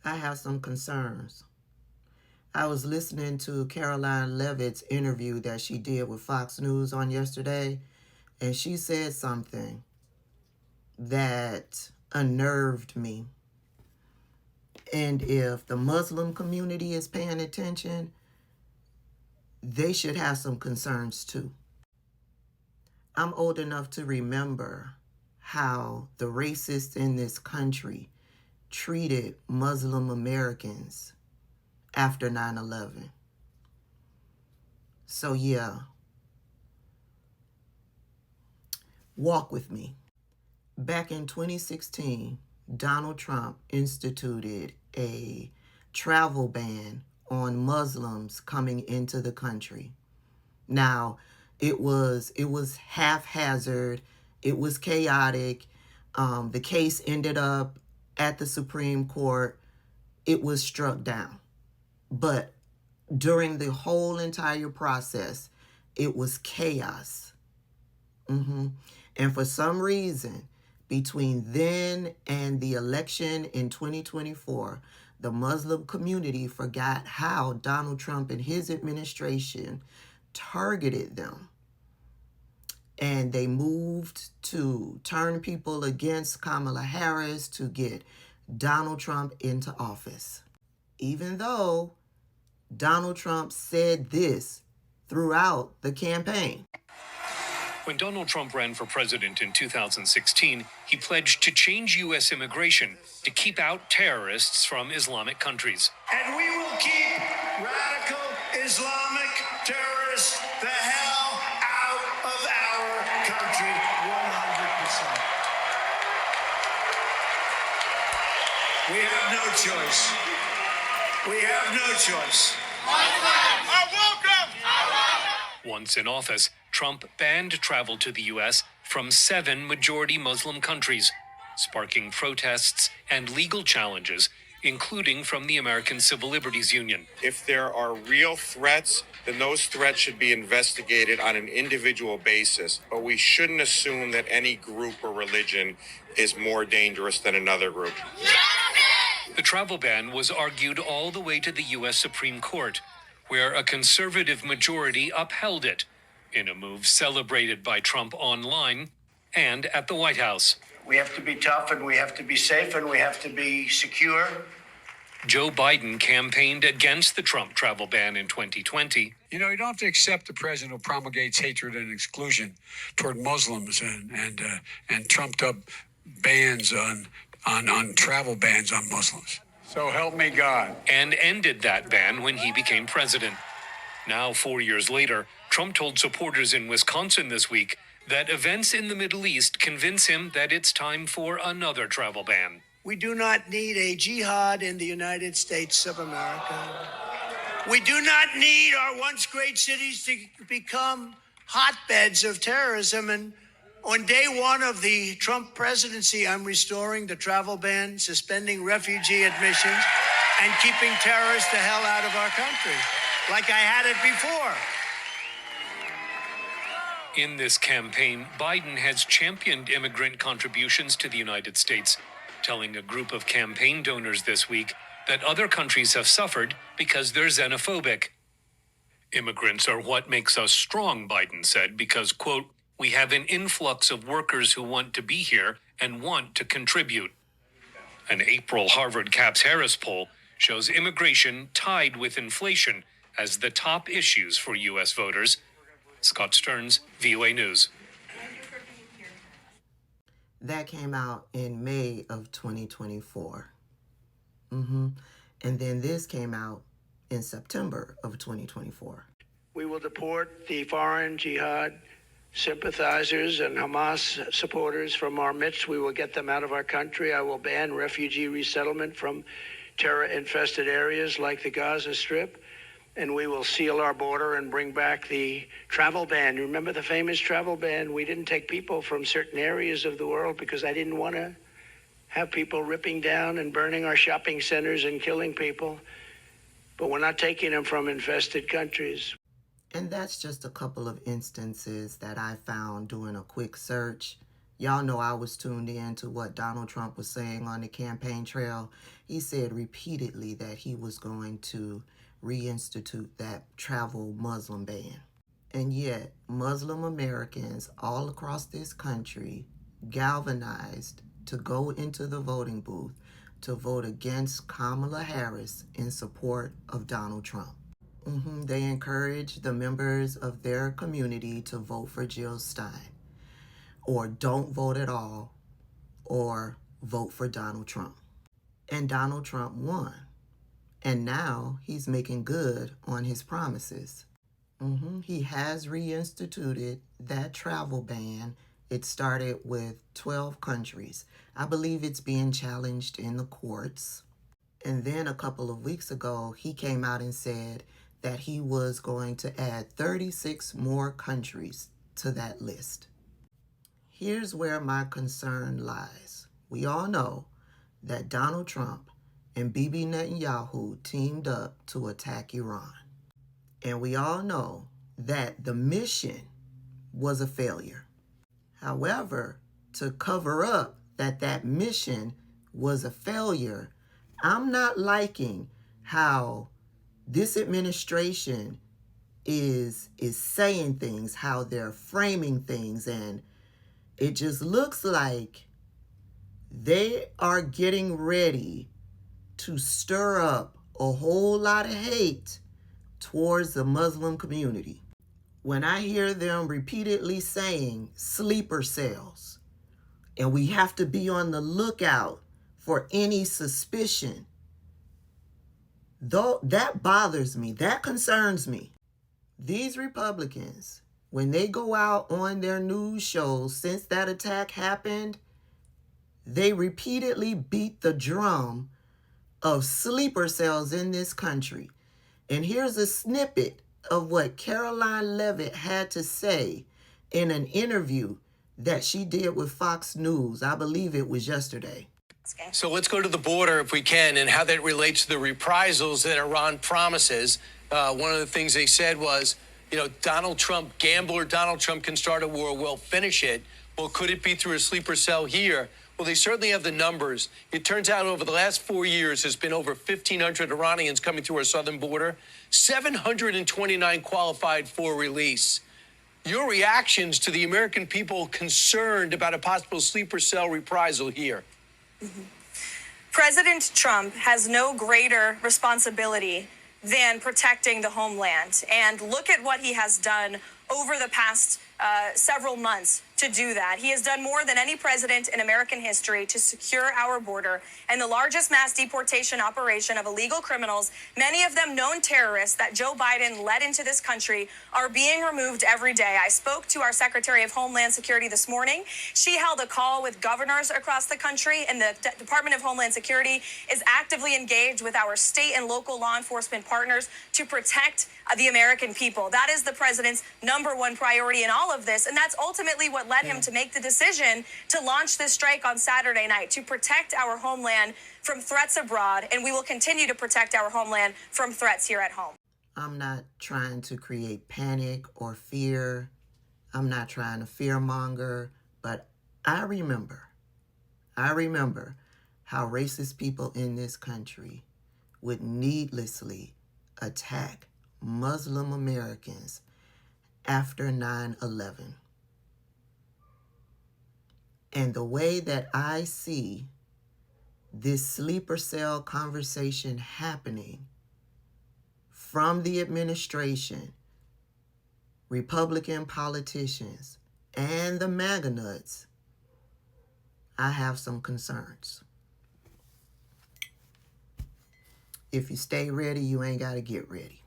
I have some concerns. I was listening to Caroline Leavitt's interview that she did with Fox News on yesterday, and she said something that unnerved me. And if the Muslim community is paying attention, they should have some concerns too. I'm old enough to remember how the racists in this country treated Muslim Americans after 9/11. So yeah, walk with me. Back in 2016, Donald Trump instituted a travel ban on Muslims coming into the country. Now, it was haphazard, it was chaotic. The case ended up at the Supreme Court. It was struck down. But during the whole entire process, it was chaos. And for some reason, between then and the election in 2024, the Muslim community forgot how Donald Trump and his administration targeted them. And they moved to turn people against Kamala Harris to get Donald Trump into office. Even though Donald Trump said this throughout the campaign. When Donald Trump ran for president in 2016, he pledged to change U.S. immigration to keep out terrorists from Islamic countries. And we will keep radical Islamic terrorists the hell out of our country 100%. We have no choice. We have no choice. Once in office, Trump banned travel to the U.S. from 7 majority Muslim countries, sparking protests and legal challenges, including from the American Civil Liberties Union. If there are real threats, then those threats should be investigated on an individual basis. But we shouldn't assume that any group or religion is more dangerous than another group. The travel ban was argued all the way to the U.S. Supreme Court, where a conservative majority upheld it, in a move celebrated by Trump online and at the White House. We have to be tough, and we have to be safe, and we have to be secure. Joe Biden campaigned against the Trump travel ban in 2020. You know, you don't have to accept the president who promulgates hatred and exclusion toward Muslims and trumped up bans on travel bans on Muslims. So help me God. And ended that ban when he became president. Now, 4 years later, Trump told supporters in Wisconsin this week that events in the Middle East convince him that it's time for another travel ban. We do not need a jihad in the United States of America. We do not need our once great cities to become hotbeds of terrorism. And on day one of the Trump presidency, I'm restoring the travel ban, suspending refugee admissions, and keeping terrorists the hell out of our country, like I had it before. In this campaign, Biden has championed immigrant contributions to the United States, telling a group of campaign donors this week that other countries have suffered because they're xenophobic. Immigrants are what makes us strong, Biden said, because, quote, we have an influx of workers who want to be here and want to contribute. An April Harvard Caps Harris poll shows immigration tied with inflation as the top issues for U.S. voters. Scott Stearns, VOA News. That came out in May of 2024. And then this came out in September of 2024. We will deport the foreign jihad sympathizers and Hamas supporters from our midst. We will get them out of our country. I will ban refugee resettlement from terror-infested areas like the Gaza Strip. And we will seal our border and bring back the travel ban. You remember the famous travel ban? We didn't take people from certain areas of the world because I didn't want to have people ripping down and burning our shopping centers and killing people. But we're not taking them from infested countries. And that's just a couple of instances that I found doing a quick search Y'all know I was tuned in to what Donald Trump was saying on the campaign trail. He said repeatedly that he was going to reinstitute that travel Muslim ban. And yet, Muslim Americans all across this country galvanized to go into the voting booth to vote against Kamala Harris in support of Donald Trump. They encouraged the members of their community to vote for Jill Stein, or don't vote at all, or vote for Donald Trump. And Donald Trump won. And now he's making good on his promises. He has reinstituted that travel ban. It started with 12 countries. I believe it's being challenged in the courts. And then a couple of weeks ago, he came out and said that he was going to add 36 more countries to that list. Here's where my concern lies. We all know that Donald Trump and Bibi Netanyahu teamed up to attack Iran. And we all know that the mission was a failure. However, to cover up that mission was a failure, I'm not liking how this administration is saying things, how they're framing things, and it just looks like they are getting ready to stir up a whole lot of hate towards the Muslim community. When I hear them repeatedly saying sleeper cells, and we have to be on the lookout for any suspicion, though that bothers me, that concerns me. These Republicans, when they go out on their news shows since that attack happened, they repeatedly beat the drum of sleeper cells in this country. And here's a snippet of what Caroline Leavitt had to say in an interview that she did with Fox News. I believe it was yesterday. So let's go to the border if we can, and how that relates to the reprisals that Iran promises. One of the things they said was, Donald Trump, gambler Donald Trump can start a war, we'll finish it. Well, could it be through a sleeper cell here? Well, they certainly have the numbers. It turns out over the last 4 years, there's been over 1,500 Iranians coming through our southern border, 729 qualified for release. Your reactions to the American people concerned about a possible sleeper cell reprisal here? President Trump has no greater responsibility than protecting the homeland. And look at what he has done over the past several months to do that. He has done more than any president in American history to secure our border, and the largest mass deportation operation of illegal criminals, many of them known terrorists that Joe Biden led into this country, are being removed every day. I spoke to our Secretary of Homeland Security this morning. She held a call with governors across the country, and the Department of Homeland Security is actively engaged with our state and local law enforcement partners to protect the American people. That is the president's number one priority in all of this, and that's ultimately what led him to make the decision to launch this strike on Saturday night, to protect our homeland from threats abroad, and we will continue to protect our homeland from threats here at home. I'm not trying to create panic or fear. I'm not trying to fearmonger, but I remember how racist people in this country would needlessly attack Muslim Americans after 9/11. And the way that I see this sleeper cell conversation happening from the administration, Republican politicians, and the MAGA nuts, I have some concerns. If you stay ready, you ain't got to get ready.